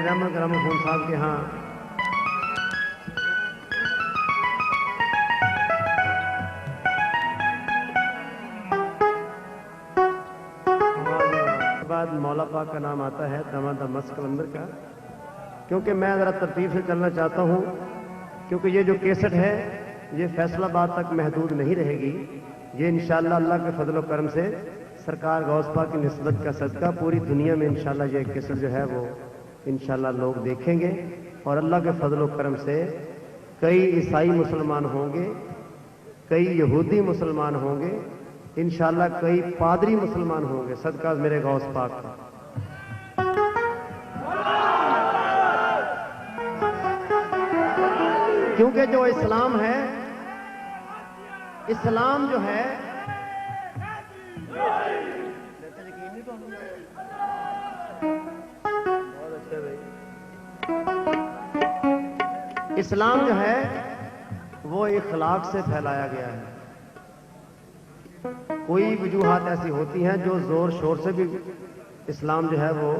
रहमत ग्रामोफोन साहब के यहाँ बाद मौला पाक का नाम आता है दमादम मस्त कलंदर का, क्योंकि मैं ज़रा तरतीब से चलना चाहता हूँ, क्योंकि ये जो केसट है ये फैसलाबाद तक महदूद नहीं रहेगी। ये इंशाअल्लाह अल्लाह के फजल व करम से सरकार गौस पाक की निस्बत का सदका पूरी दुनिया में इंशाअल्लाह ये केसट जो है वो इंशाअल्लाह लोग देखेंगे, और अल्लाह के फजल व करम से कई ईसाई मुसलमान होंगे, कई यहूदी मुसलमान होंगे, इंशाअल्लाह कई पादरी मुसलमान होंगे सदका मेरे गौस पाक का। क्योंकि जो इस्लाम है, इस्लाम जो है इस्लाम जो है वो इखलाक से फैलाया गया है। कोई वजूहात ऐसी होती हैं जो जोर शोर से भी इस्लाम जो है वो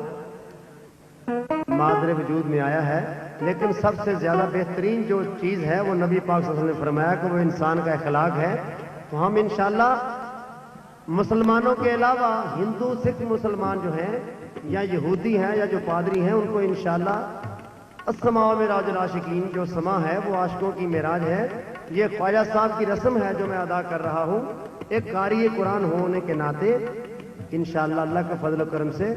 मादरे वजूद में आया है, लेकिन सबसे ज्यादा बेहतरीन जो चीज है वो नबी पाक सल्लल्लाहु अलैहि वसल्लम ने फरमाया कि वो इंसान का अखलाक है। तो हम इंशाअल्लाह मुसलमानों के अलावा हिंदू सिख मुसलमान जो हैं या यहूदी हैं या जो पादरी हैं उनको इंशाअल्लाह अस्समा मिराज आशिकीन जो समा है वो आशिकों की मिराज है। ये ख्वाजा साहब की रस्म है जो मैं अदा कर रहा हूँ एक कारी कुरान होने के नाते। इंशाअल्लाह अल्लाह का फजल करम से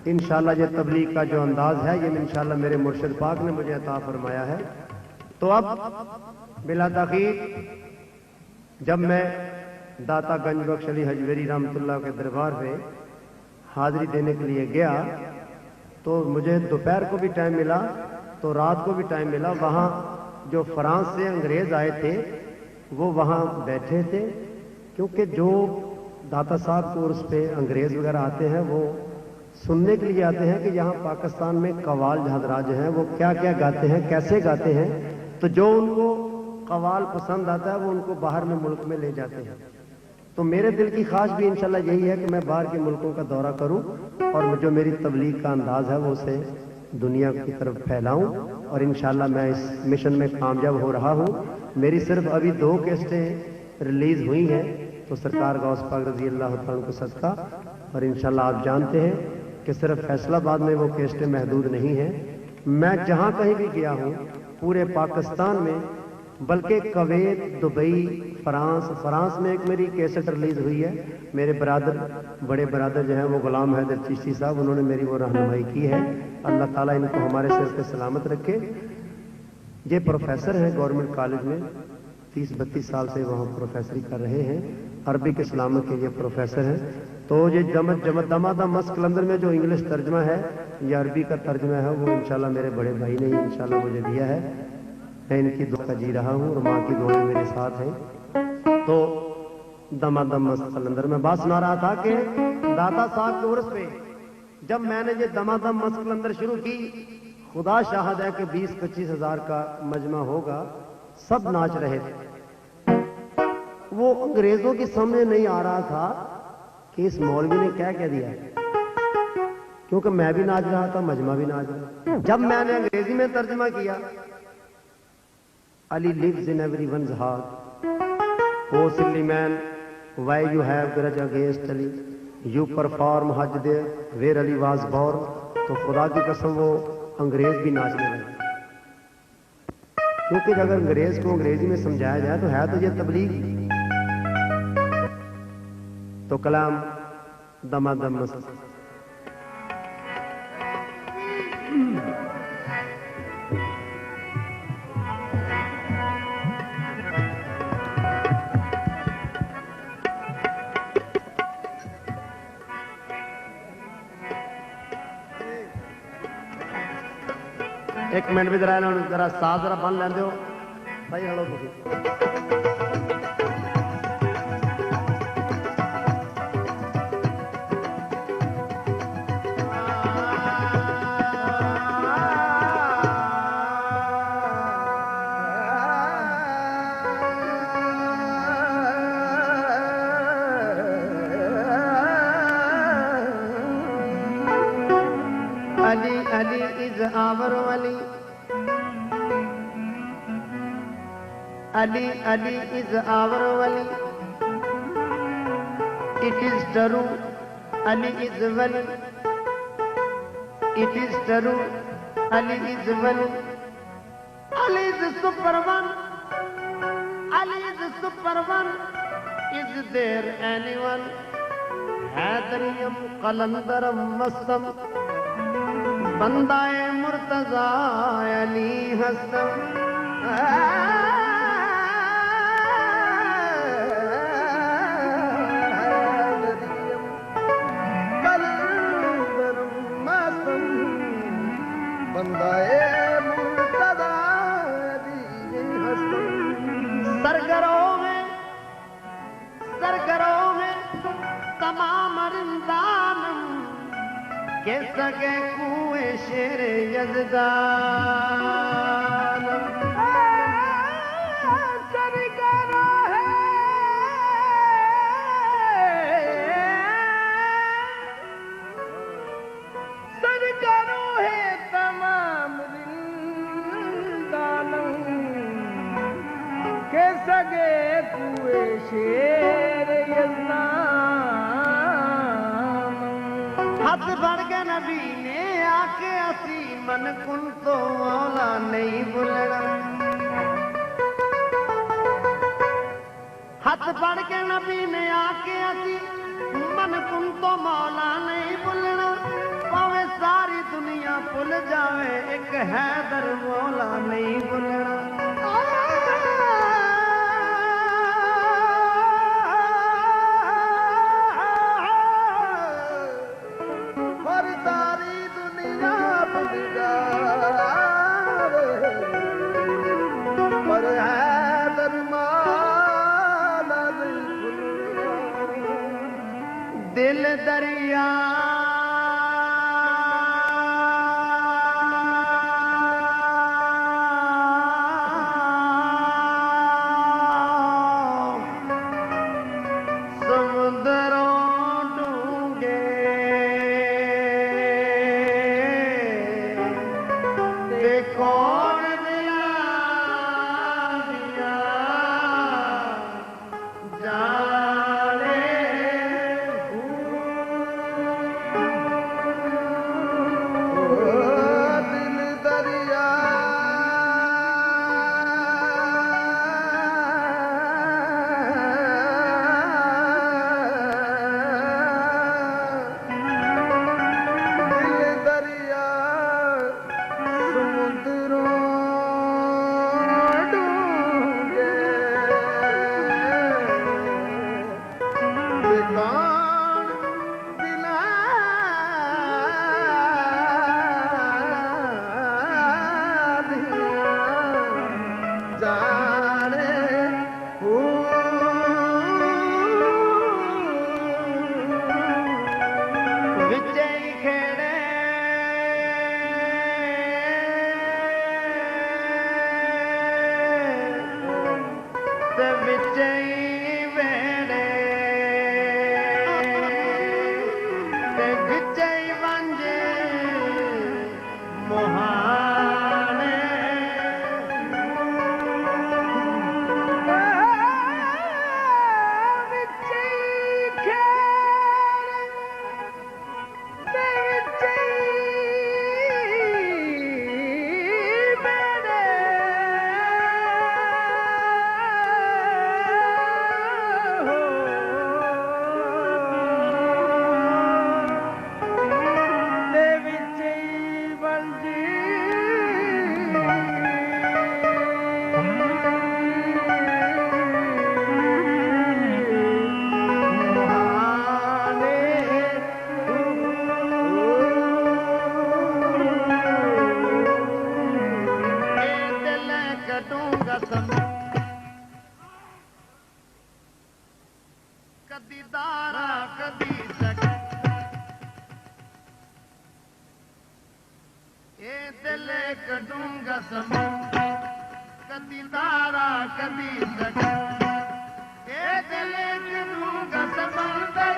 इंशाअल्लाह ये तबलीग का जो अंदाज है ये इंशाअल्लाह मेरे मुर्शिद पाक ने मुझे अता फरमाया है। तो अब बिला ताखीर जब मैं दाता गंज बख्श अली हजवेरी रहमतुल्लाह के दरबार पे हाजिरी देने के लिए गया तो मुझे दोपहर को भी टाइम मिला तो रात को भी टाइम मिला। वहाँ जो फ्रांस से अंग्रेज आए थे वो वहाँ बैठे थे, क्योंकि जो दाता साहब कोर्स पे अंग्रेज वगैरह आते हैं वो सुनने के लिए आते हैं कि यहाँ पाकिस्तान में कवाल हजरात जो हैं वो क्या क्या गाते हैं, कैसे गाते हैं। तो जो उनको कवाल पसंद आता है वो उनको बाहर में मुल्क में ले जाते हैं। तो मेरे दिल की ख्वाहिश भी इंशाल्लाह यही है कि मैं बाहर के मुल्कों का दौरा करूं और जो मेरी तबलीग का अंदाज है वो उसे दुनिया की तरफ फैलाऊं, और इंशाल्लाह मैं इस मिशन में कामयाब हो रहा हूं। मेरी सिर्फ अभी 2 कैसेटें रिलीज हुई हैं तो सरकार गौस पाक रज़ी अल्लाह तआला को सदका। और इंशाल्लाह आप जानते हैं कि सिर्फ फैसलाबाद में वो कैसेटें महदूद नहीं हैं, मैं जहां कहीं भी गया हूं पूरे पाकिस्तान में, बल्कि कुवैत, दुबई, फ्रांस में एक मेरी कैसेट रिलीज हुई है। मेरे बरादर, बड़े बरादर जो हैं वो गुलाम हैदर चिश्ती साहब, उन्होंने मेरी वो रहनुमाई की है। अल्लाह ताला इनको हमारे सिर पे सलामत रखे। ये प्रोफेसर हैं गवर्नमेंट कॉलेज में, 30-32 साल से वहाँ प्रोफेसरी कर रहे हैं। अरबिक इस्लाम के ये प्रोफेसर हैं। तो ये दमादम मस्त कलंदर में जो इंग्लिश तर्जमा है या अरबी का तर्जमा है वो इंशाल्लाह मेरे बड़े भाई ने इंशाल्लाह मुझे दिया है। मैं इनकी दुआ का जी रहा हूँ और माँ की दुआएं मेरे साथ हैं। तो दमादम मस्त कलंदर में बात सुना रहा था कि दाता साहब के उर्स पे जब मैंने ये दमादम मस्त कलंदर शुरू की, खुदा शाहद है कि 20-25 हजार का मजमा होगा, सब नाच रहे थे। वो अंग्रेजों के सामने नहीं आ रहा था कि इस मौलवी ने क्या कह दिया, क्योंकि मैं भी नाच रहा था, मजमा भी नाच रहा। जब मैंने अंग्रेजी में तर्जमा किया, Ali lives in everyone's heart. Oh silly man, why you have grudge against Ali? You perform Hajj there where Ali was born. तो खुदा की कसम वो अंग्रेज भी नाचने लगे, क्योंकि अगर अंग्रेज को अंग्रेजी में समझाया जाए तो है तो ये तबलीग। तो कलाम दमादम मस्त एक मिनट भी जरा साथ जरा बन लें दो भाई। Hello Ali Ali is our Ali. Ali, Ali is our Ali. It is true, Ali is Wali. It is true, Ali is Wali. Ali is the super one. Ali is the super one. Is there anyone? Hadariyam qalandaram mastam. Bandaye Murtaza Ali Hastam. सरगरों में तमाम रिंदानम के सगे कुएं शेर यज़दान सरगरों है सरगरों है तमाम रिंदानम के सगे कुएं शेर हथ भर के नबी ने आके असी मन कुन तो मौला नहीं भुलना हथ भर के नबी ने आके असी मन कुन तो मौला नहीं भुलना भावे सारी दुनिया भुल जावे एक हैदर मौला नहीं भुलना दिल दरिया समुद्रों डूंगे देखो कदी दारा कदी सक ए दिल कटूंगा समुंदर कदी दारा कदी सक ए दिल कटूंगा समुंदर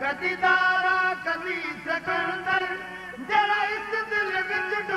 कदी दारा कदी सकंदर जरा इस दिल विच